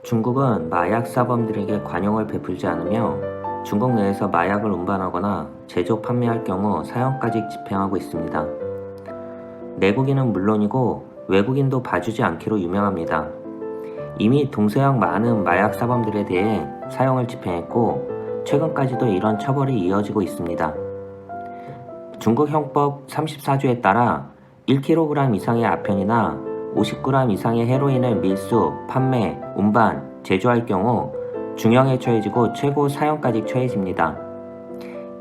중국은 마약 사범들에게 관용을 베풀지 않으며 중국 내에서 마약을 운반하거나 제조 판매할 경우 사형까지 집행하고 있습니다. 내국인은 물론이고 외국인도 봐주지 않기로 유명합니다. 이미 동서양 많은 마약 사범들에 대해 사형을 집행했고 최근까지도 이런 처벌이 이어지고 있습니다. 중국 형법 34조에 따라 1kg 이상의 아편이나 50g 이상의 헤로인을 밀수, 판매, 운반, 제조할 경우 중형에 처해지고 최고 사형까지 처해집니다.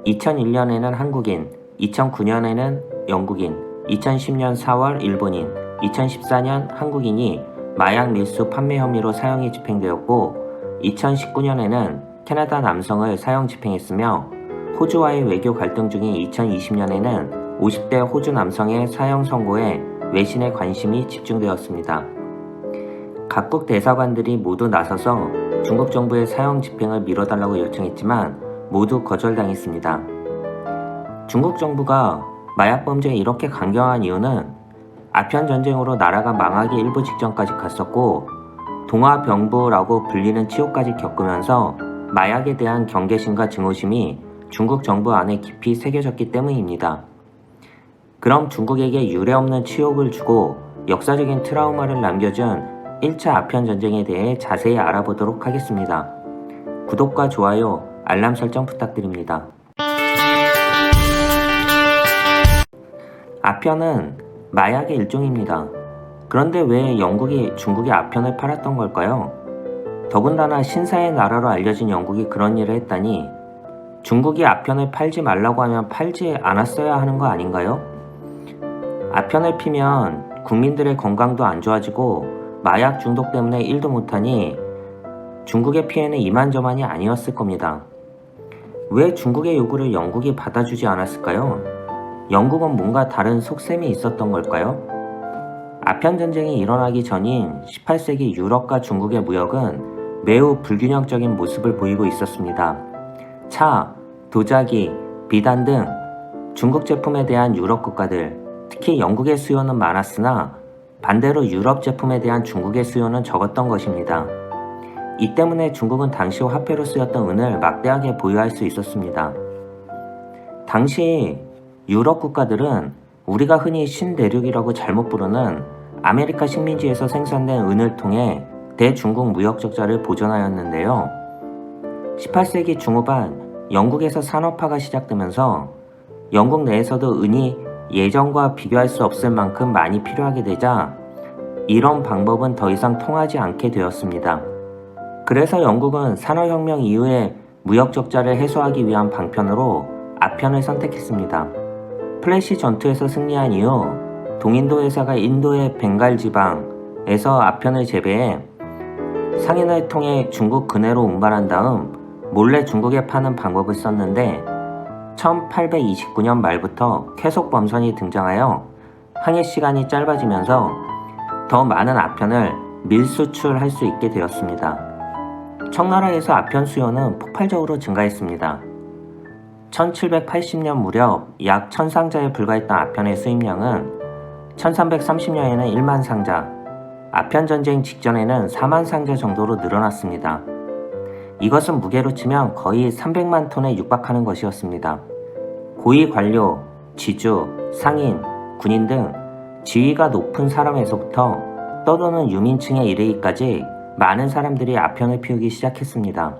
2001년에는 한국인, 2009년에는 영국인, 2010년 4월 일본인, 2014년 한국인이 마약 밀수 판매 혐의로 사형이 집행되었고 2019년에는 캐나다 남성을 사형 집행했으며 호주와의 외교 갈등 중인 2020년에는 50대 호주 남성의 사형 선고에 외신의 관심이 집중되었습니다. 각국 대사관들이 모두 나서서 중국 정부의 사형 집행을 미뤄달라고 요청했지만 모두 거절당했습니다. 중국 정부가 마약 범죄에 이렇게 강경한 이유는 아편 전쟁으로 나라가 망하기 일부 직전까지 갔었고 동아병부라고 불리는 치욕까지 겪으면서 마약에 대한 경계심과 증오심이 중국 정부 안에 깊이 새겨졌기 때문입니다. 그럼 중국에게 유례없는 치욕을 주고 역사적인 트라우마를 남겨준 1차 아편 전쟁에 대해 자세히 알아보도록 하겠습니다. 구독과 좋아요, 알람 설정 부탁드립니다. 아편은 마약의 일종입니다. 그런데 왜 영국이 중국에 아편을 팔았던 걸까요? 더군다나 신사의 나라로 알려진 영국이 그런 일을 했다니 중국이 아편을 팔지 말라고 하면 팔지 않았어야 하는 거 아닌가요? 아편을 피면 국민들의 건강도 안 좋아지고 마약 중독 때문에 일도 못하니 중국의 피해는 이만저만이 아니었을 겁니다. 왜 중국의 요구를 영국이 받아주지 않았을까요? 영국은 뭔가 다른 속셈이 있었던 걸까요? 아편 전쟁이 일어나기 전인 18세기 유럽과 중국의 무역은 매우 불균형적인 모습을 보이고 있었습니다. 차, 도자기, 비단 등 중국 제품에 대한 유럽 국가들, 특히 영국의 수요는 많았으나 반대로 유럽 제품에 대한 중국의 수요는 적었던 것입니다. 이 때문에 중국은 당시 화폐로 쓰였던 은을 막대하게 보유할 수 있었습니다. 당시 유럽 국가들은 우리가 흔히 신대륙이라고 잘못 부르는 아메리카 식민지에서 생산된 은을 통해 대중국 무역 적자를 보존하였는데요. 18세기 중후반 영국에서 산업화가 시작되면서 영국 내에서도 은이 예전과 비교할 수 없을 만큼 많이 필요하게 되자 이런 방법은 더 이상 통하지 않게 되었습니다. 그래서 영국은 산업혁명 이후에 무역 적자를 해소하기 위한 방편으로 아편을 선택했습니다. 플래시 전투에서 승리한 이후 동인도 회사가 인도의 벵갈 지방에서 아편을 재배해 상인을 통해 중국 근해로 운반한 다음 몰래 중국에 파는 방법을 썼는데 1829년 말부터 쾌속 범선이 등장하여 항해 시간이 짧아지면서 더 많은 아편을 밀수출할 수 있게 되었습니다. 청나라에서 아편 수요는 폭발적으로 증가했습니다. 1780년 무렵 약 1000상자에 불과했던 아편의 수입량은 1330년에는 1만 상자, 아편 전쟁 직전에는 4만 상자 정도로 늘어났습니다. 이것은 무게로 치면 거의 300만 톤에 육박하는 것이었습니다. 고위 관료, 지주, 상인, 군인 등 지위가 높은 사람에서부터 떠도는 유민층에 이르기까지 많은 사람들이 아편을 피우기 시작했습니다.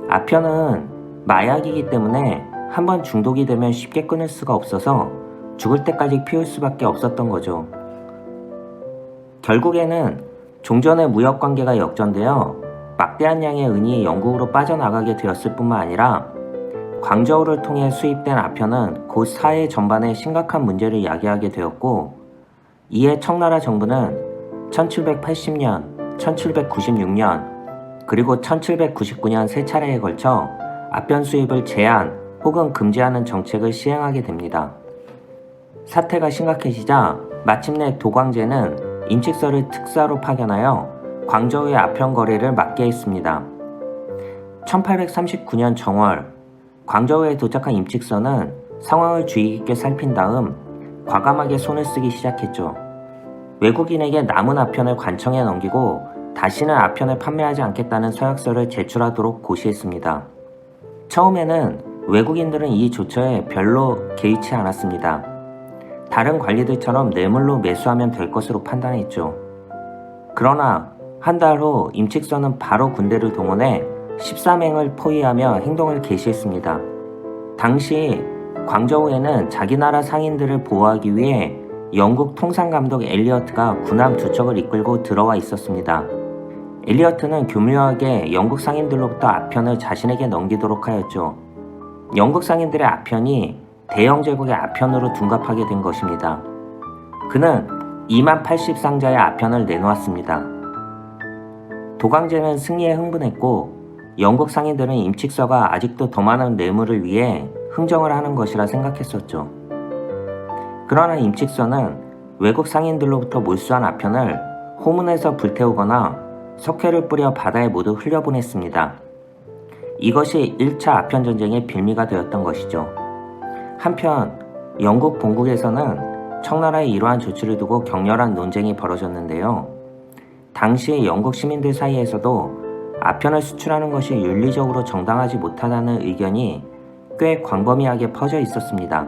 아편은 마약이기 때문에 한번 중독이 되면 쉽게 끊을 수가 없어서 죽을 때까지 피울 수밖에 없었던 거죠. 결국에는 종전의 무역 관계가 역전되어 막대한 양의 은이 영국으로 빠져나가게 되었을 뿐만 아니라 광저우를 통해 수입된 아편은 곧 사회 전반에 심각한 문제를 야기하게 되었고 이에 청나라 정부는 1780년, 1796년 그리고 1799년 세 차례에 걸쳐 아편 수입을 제한 혹은 금지하는 정책을 시행하게 됩니다. 사태가 심각해지자 마침내 도광제는 임칙서를 특사로 파견하여 광저우의 아편 거래를 막게 했습니다. 1839년 정월 광저우에 도착한 임칙서는 상황을 주의 깊게 살핀 다음 과감하게 손을 쓰기 시작했죠. 외국인에게 남은 아편을 관청에 넘기고 다시는 아편을 판매하지 않겠다는 서약서를 제출하도록 고시했습니다. 처음에는 외국인들은 이 조처에 별로 개의치 않았습니다. 다른 관리들처럼 뇌물로 매수하면 될 것으로 판단했죠. 그러나 한 달 후 임칙서는 바로 군대를 동원해 13행을 포위하며 행동을 개시했습니다. 당시 광저우에는 자기 나라 상인들을 보호하기 위해 영국 통상감독 엘리어트가 군함 2척을 이끌고 들어와 있었습니다. 엘리어트는 교묘하게 영국 상인들로부터 아편을 자신에게 넘기도록 하였죠. 영국 상인들의 아편이 대영 제국의 아편으로 둔갑하게 된 것입니다. 그는 2만 80상자의 아편을 내놓았습니다. 도강제는 승리에 흥분했고 영국 상인들은 임칙서가 아직도 더 많은 뇌물을 위해 흥정을 하는 것이라 생각했었죠. 그러나 임칙서는 외국 상인들로부터 몰수한 아편을 호문에서 불태우거나 석회를 뿌려 바다에 모두 흘려보냈습니다. 이것이 1차 아편 전쟁의 빌미가 되었던 것이죠. 한편 영국 본국에서는 청나라의 이러한 조치를 두고 격렬한 논쟁이 벌어졌는데요. 당시 영국 시민들 사이에서도 아편을 수출하는 것이 윤리적으로 정당하지 못하다는 의견이 꽤 광범위하게 퍼져 있었습니다.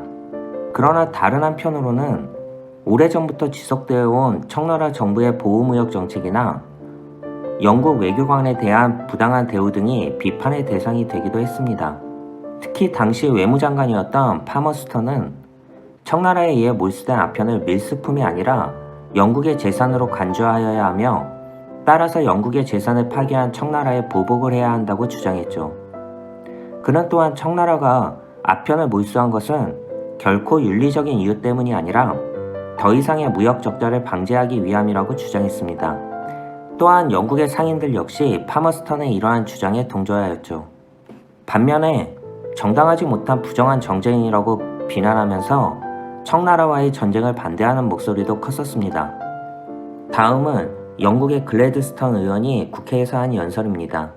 그러나 다른 한편으로는 오래전부터 지속되어 온 청나라 정부의 보호무역 정책이나 영국 외교관에 대한 부당한 대우 등이 비판의 대상이 되기도 했습니다. 특히 당시 외무장관이었던 파머스턴은 청나라에 의해 몰수된 아편을 밀수품이 아니라 영국의 재산으로 간주하여야 하며 따라서 영국의 재산을 파괴한 청나라에 보복을 해야 한다고 주장했죠. 그는 또한 청나라가 아편을 몰수한 것은 결코 윤리적인 이유 때문이 아니라 더 이상의 무역 적자를 방지하기 위함이라고 주장했습니다. 또한 영국의 상인들 역시 파머스턴의 이러한 주장에 동조하였죠. 반면에 정당하지 못한 부정한 정쟁이라고 비난하면서 청나라와의 전쟁을 반대하는 목소리도 컸었습니다. 다음은 영국의 글래드스턴 의원이 국회에서 한 연설입니다.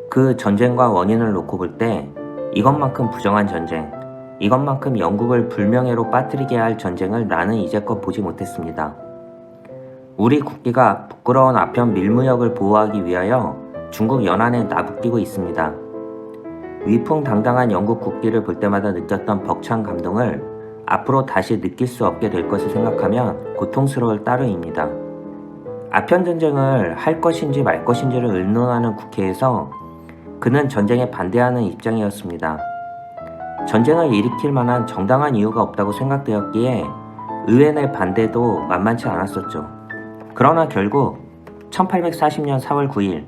그 전쟁과 원인을 놓고 볼 때 이것만큼 부정한 전쟁, 이것만큼 영국을 불명예로 빠뜨리게 할 전쟁을 나는 이제껏 보지 못했습니다. 우리 국기가 부끄러운 아편 밀무역을 보호하기 위하여 중국 연안에 나부끼고 있습니다. 위풍당당한 영국 국기를 볼 때마다 느꼈던 벅찬 감동을 앞으로 다시 느낄 수 없게 될 것을 생각하면 고통스러울 따름입니다. 아편 전쟁을 할 것인지 말 것인지를 의논하는 국회에서 그는 전쟁에 반대하는 입장이었습니다. 전쟁을 일으킬 만한 정당한 이유가 없다고 생각되었기에 의회 내 반대도 만만치 않았었죠. 그러나 결국 1840년 4월 9일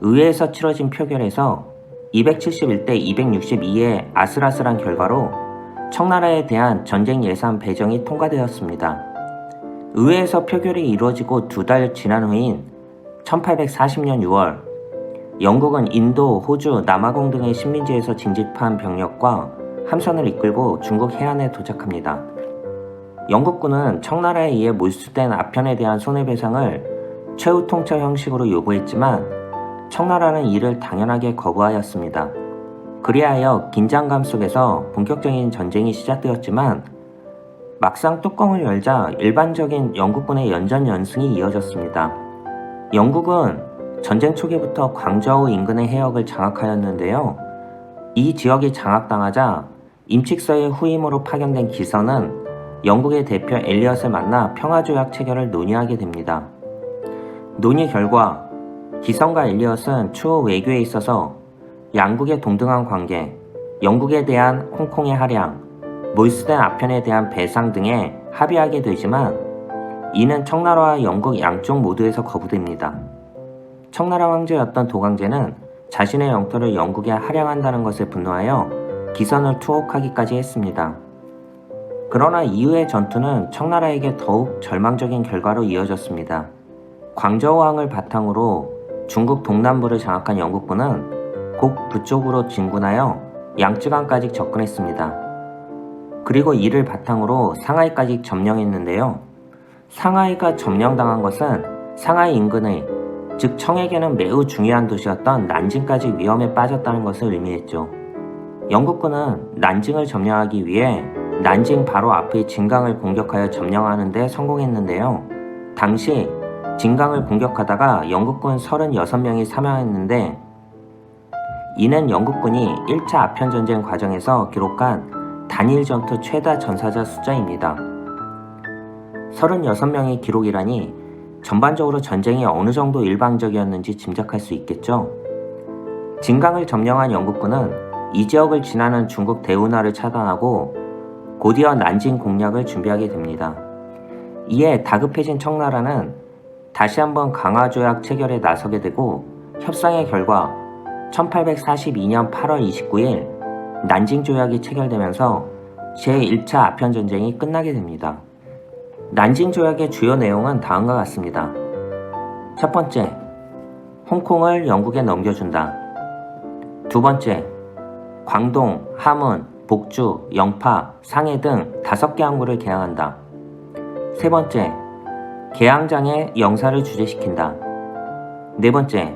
의회에서 치러진 표결에서 271대 262의 아슬아슬한 결과로 청나라에 대한 전쟁 예산 배정이 통과되었습니다. 의회에서 표결이 이루어지고 2달 지난 후인 1840년 6월 영국은 인도, 호주, 남아공 등의 식민지에서 징집한 병력과 함선을 이끌고 중국 해안에 도착합니다. 영국군은 청나라에 의해 몰수된 아편에 대한 손해배상을 최후 통첩 형식으로 요구했지만 청나라는 이를 당연하게 거부하였습니다. 그리하여 긴장감 속에서 본격적인 전쟁이 시작되었지만 막상 뚜껑을 열자 일반적인 영국군의 연전연승이 이어졌습니다. 영국은 전쟁 초기부터 광저우 인근의 해역을 장악하였는데요. 이 지역이 장악당하자 임칙서의 후임으로 파견된 기선은 영국의 대표 엘리엇을 만나 평화조약 체결을 논의하게 됩니다. 논의 결과 기선과 엘리엇은 추후 외교에 있어서 양국의 동등한 관계, 영국에 대한 홍콩의 할양, 몰수된 아편에 대한 배상 등에 합의하게 되지만 이는 청나라와 영국 양쪽 모두에서 거부됩니다. 청나라 황제였던 도강제는 자신의 영토를 영국에 할양한다는 것에 분노하여 기선을 투옥하기까지 했습니다. 그러나 이후의 전투는 청나라에게 더욱 절망적인 결과로 이어졌습니다. 광저우항을 바탕으로 중국 동남부를 장악한 영국군은 곡 북쪽으로 진군하여 양쯔강까지 접근했습니다. 그리고 이를 바탕으로 상하이까지 점령했는데요. 상하이가 점령당한 것은 상하이 인근의, 즉 청에게는 매우 중요한 도시였던 난징까지 위험에 빠졌다는 것을 의미했죠. 영국군은 난징을 점령하기 위해 난징 바로 앞의 진강을 공격하여 점령하는 데 성공했는데요. 당시 진강을 공격하다가 영국군 36명이 사망했는데, 이는 영국군이 1차 아편전쟁 과정에서 기록한 단일 전투 최다 전사자 숫자입니다. 36명의 기록이라니 전반적으로 전쟁이 어느 정도 일방적이었는지 짐작할 수 있겠죠. 진강을 점령한 영국군은 이 지역을 지나는 중국 대운하를 차단하고 곧이어 난징 공략을 준비하게 됩니다. 이에 다급해진 청나라는 다시 한번 강화조약 체결에 나서게 되고, 협상의 결과 1842년 8월 29일 난징조약이 체결되면서 제1차 아편전쟁이 끝나게 됩니다. 난징조약의 주요 내용은 다음과 같습니다. 첫 번째, 홍콩을 영국에 넘겨준다. 두 번째, 광동, 함흥, 복주, 영파, 상해 등 5개 항구를 개항한다. 세 번째, 개항장의 영사를 주재시킨다. 네 번째,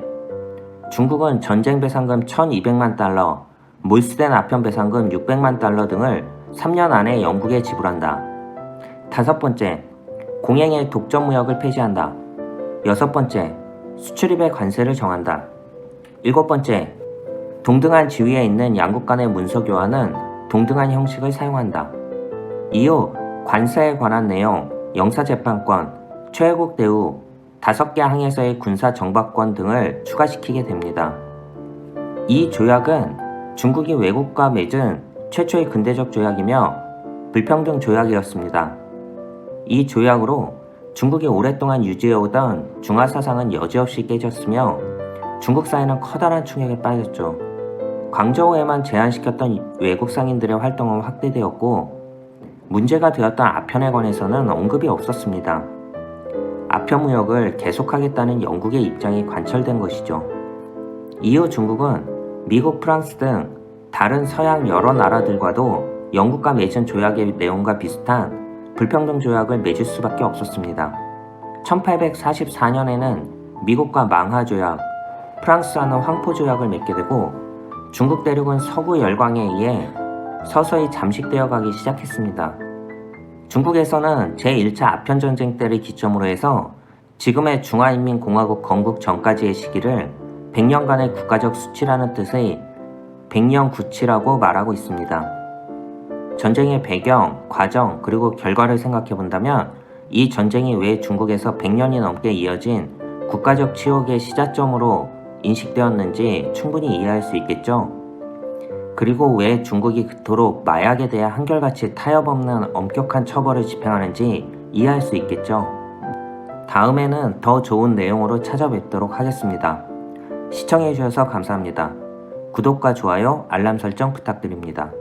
중국은 전쟁 배상금 1200만 달러, 몰수된 아편 배상금 600만 달러 등을 3년 안에 영국에 지불한다. 다섯 번째, 공행의 독점 무역을 폐지한다. 여섯 번째, 수출입의 관세를 정한다. 일곱 번째, 동등한 지위에 있는 양국 간의 문서 교환은 동등한 형식을 사용한다. 이후 관세에 관한 내용, 영사재판권, 최애국 대우, 5개 항에서의 군사 정박권 등을 추가시키게 됩니다. 이 조약은 중국이 외국과 맺은 최초의 근대적 조약이며 불평등 조약이었습니다. 이 조약으로 중국이 오랫동안 유지해오던 중화 사상은 여지없이 깨졌으며 중국 사회는 커다란 충격에 빠졌죠. 광저우에만 제한시켰던 외국 상인들의 활동은 확대되었고, 문제가 되었던 아편에 관해서는 언급이 없었습니다. 아편 무역을 계속하겠다는 영국의 입장이 관철된 것이죠. 이후 중국은 미국, 프랑스 등 다른 서양 여러 나라들과도 영국과 맺은 조약의 내용과 비슷한 불평등 조약을 맺을 수밖에 없었습니다. 1844년에는 미국과 망하 조약, 프랑스와는 황포 조약을 맺게 되고, 중국 대륙은 서구 열강에 의해 서서히 잠식되어 가기 시작했습니다. 중국에서는 제1차 아편전쟁 때를 기점으로 해서 지금의 중화인민공화국 건국 전까지의 시기를 100년간의 국가적 수치라는 뜻의 백년구치라고 말하고 있습니다. 전쟁의 배경, 과정, 그리고 결과를 생각해 본다면 이 전쟁이 왜 중국에서 100년이 넘게 이어진 국가적 치욕의 시작점으로 인식되었는지 충분히 이해할 수 있겠죠. 그리고 왜 중국이 그토록 마약에 대해 한결같이 타협없는 엄격한 처벌을 집행하는지 이해할 수 있겠죠. 다음에는 더 좋은 내용으로 찾아뵙도록 하겠습니다. 시청해주셔서 감사합니다. 구독과 좋아요, 알람 설정 부탁드립니다.